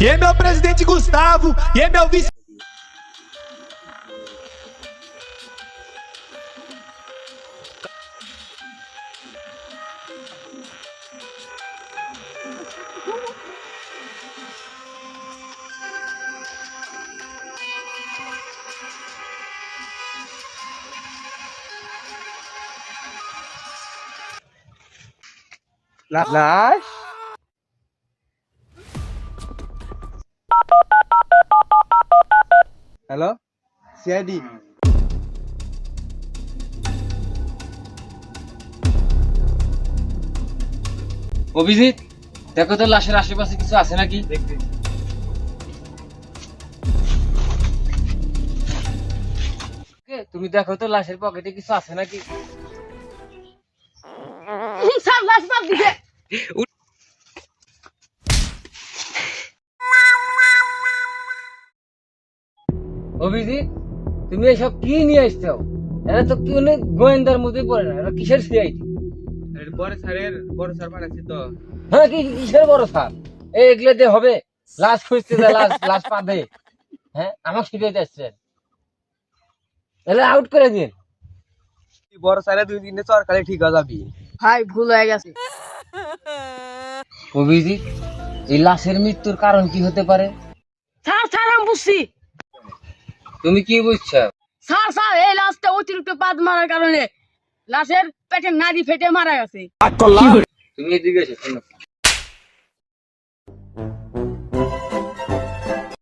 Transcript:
E é meu presidente Gustavo, e é meu vice. লাশ hello CID Abhijit, দেখো তো লাশের আশেপাশে কিছু আছে নাকি। তুমি দেখো তো লাশের পকেটে কিছু আছে নাকি। স্যার লাশ বাদ দিছে। অভিজিৎ, তুমি এসব কি নিয়ে আসছো? এরা তো কি অনেক গোয়েন্দার মধ্যে পড়ে না, এরা কিসের সিআইডি? বড় স্যার পাঠাচ্ছি তো। হ্যাঁ, কিসের বড় স্যার? এগুলো দিয়ে হবে? লাশ খুঁজতে যায়, লাশ পাবে। হ্যাঁ, আমাকে শিখাইতে আসছেন? তাহলে আউট করে দিন। বড় স্যারের 2 দিন সরকারে ঠিক হয়ে যাবি। ভাই ভুল হয়ে গেছে। অভিজিৎ, এই লাশের মৃত্যুর কারণ কি হতে পারে? স্যার আমি বুঝছি। তুমি কি বুঝছো? স্যার এই লাশটা অতিরিক্ত পাদ মারার কারণে লাশের পেটের নাড়ি ফেটে মারা গেছে। তুমি এদিকে এসো, শোনো।